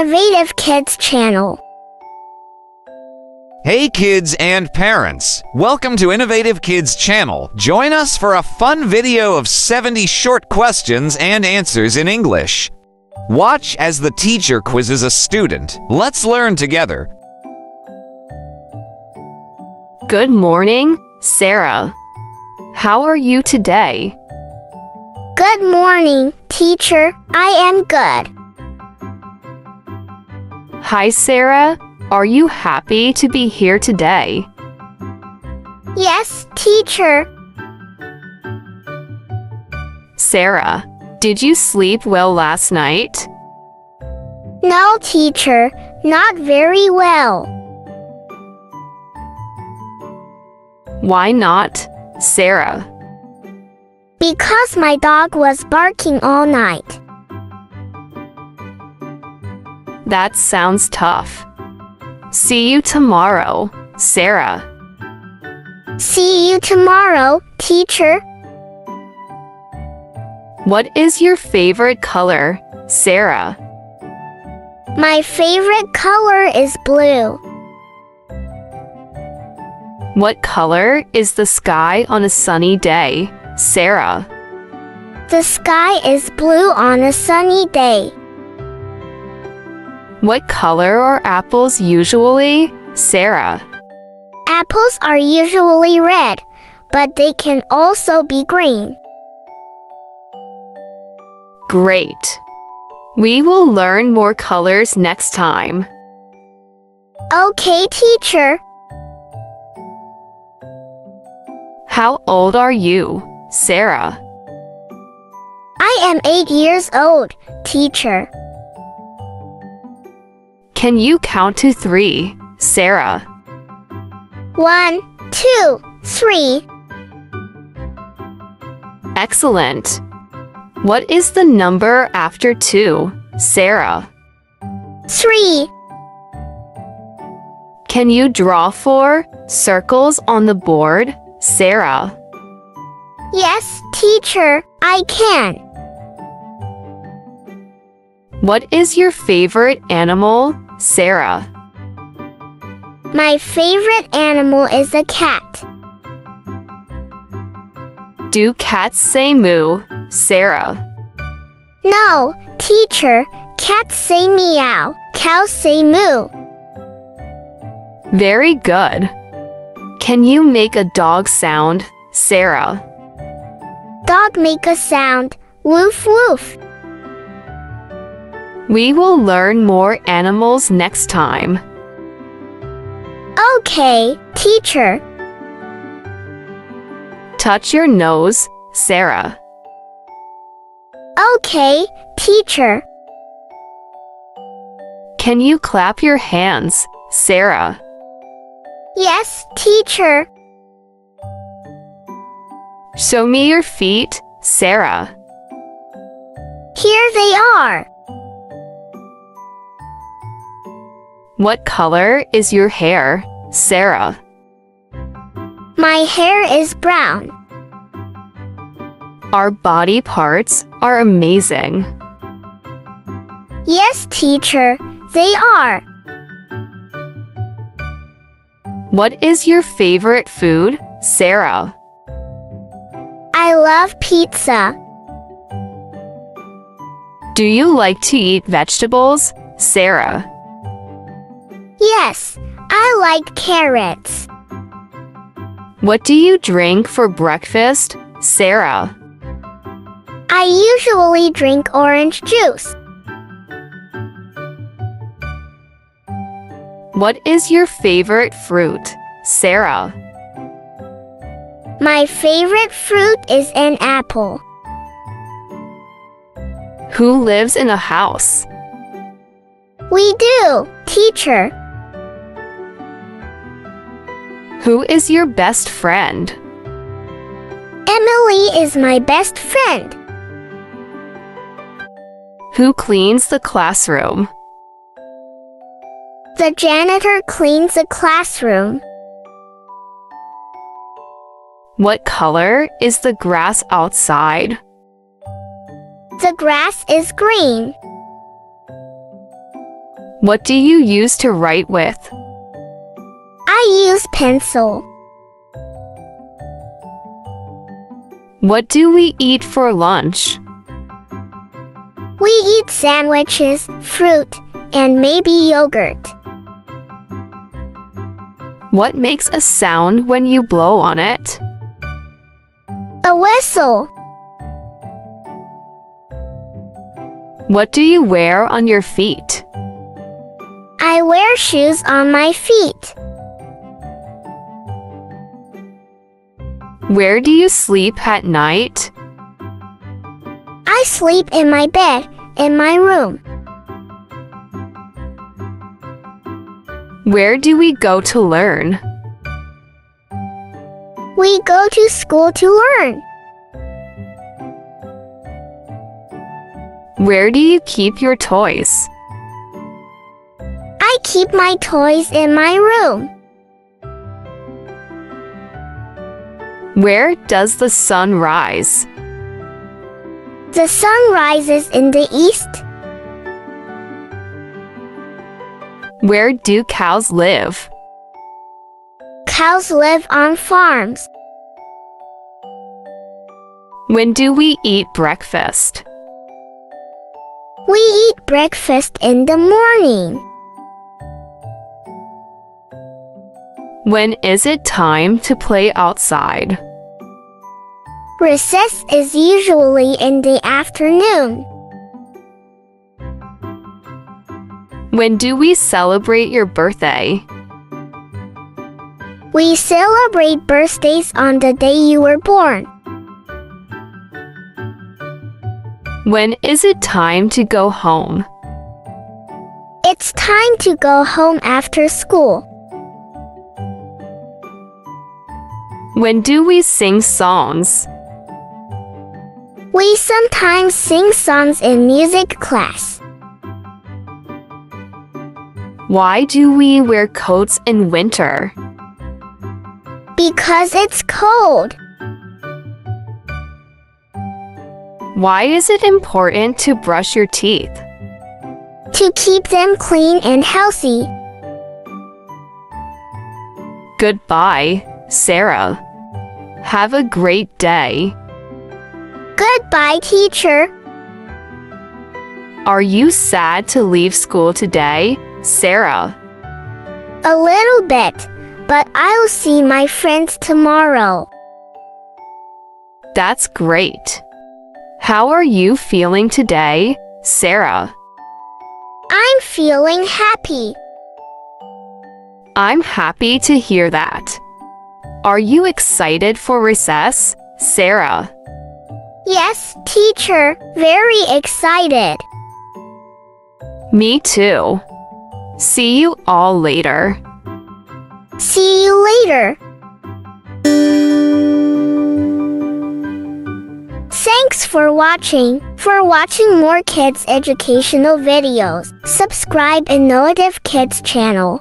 Innovative Kids channel. Hey kids and parents, welcome to Innovative Kids channel. Join us for a fun video of 70 short questions and answers in English. Watch as the teacher quizzes a student. Let's learn together. Good morning, Sarah. How are you today? Good morning, teacher. I am good. Hi, Sarah. Are you happy to be here today? Yes, teacher. Sarah, did you sleep well last night? No, teacher, not very well. Why not, Sarah? Because my dog was barking all night. That sounds tough. See you tomorrow, Sarah. See you tomorrow, teacher. What is your favorite color, Sarah? My favorite color is blue. What color is the sky on a sunny day, Sarah? The sky is blue on a sunny day. What color are apples usually, Sarah? Apples are usually red, but they can also be green. Great! We will learn more colors next time. Okay, teacher. How old are you, Sarah? I am 8 years old, teacher. Can you count to 3, Sarah? 1, 2, 3. Excellent! What is the number after 2, Sarah? 3. Can you draw 4 circles on the board, Sarah? Yes, teacher, I can. What is your favorite animal, Sarah? My favorite animal is a cat. Do cats say moo, Sarah? No, teacher, cats say meow, cows say moo. Very good. Can you make a dog sound, Sarah? Dog make a sound, woof woof. We will learn more animals next time. Okay, teacher. Touch your nose, Sarah. Okay, teacher. Can you clap your hands, Sarah? Yes, teacher. Show me your feet, Sarah. Here they are. What color is your hair, Sarah? My hair is brown. Our body parts are amazing. Yes, teacher, they are. What is your favorite food, Sarah? I love pizza. Do you like to eat vegetables, Sarah? Yes, I like carrots. What do you drink for breakfast, Sarah? I usually drink orange juice. What is your favorite fruit, Sarah? My favorite fruit is an apple. Who lives in a house? We do, teacher. Who is your best friend? Emily is my best friend. Who cleans the classroom? The janitor cleans the classroom. What color is the grass outside? The grass is green. What do you use to write with? I use pencil. What do we eat for lunch? We eat sandwiches, fruit, and maybe yogurt. What makes a sound when you blow on it? A whistle. What do you wear on your feet? I wear shoes on my feet. Where do you sleep at night? I sleep in my bed, in my room. Where do we go to learn? We go to school to learn. Where do you keep your toys? I keep my toys in my room. Where does the sun rise? The sun rises in the east. Where do cows live? Cows live on farms. When do we eat breakfast? We eat breakfast in the morning. When is it time to play outside? Recess is usually in the afternoon. When do we celebrate your birthday? We celebrate birthdays on the day you were born. When is it time to go home? It's time to go home after school. When do we sing songs? We sometimes sing songs in music class. Why do we wear coats in winter? Because it's cold. Why is it important to brush your teeth? To keep them clean and healthy. Goodbye, Sarah. Have a great day. Goodbye, teacher. Are you sad to leave school today, Sarah? A little bit, but I'll see my friends tomorrow. That's great. How are you feeling today, Sarah? I'm feeling happy. I'm happy to hear that. Are you excited for recess, Sarah? Yes, teacher, very excited. Me too. See you all later. See you later. Thanks for watching. For watching more kids educational videos, subscribe in Innovative Kids channel.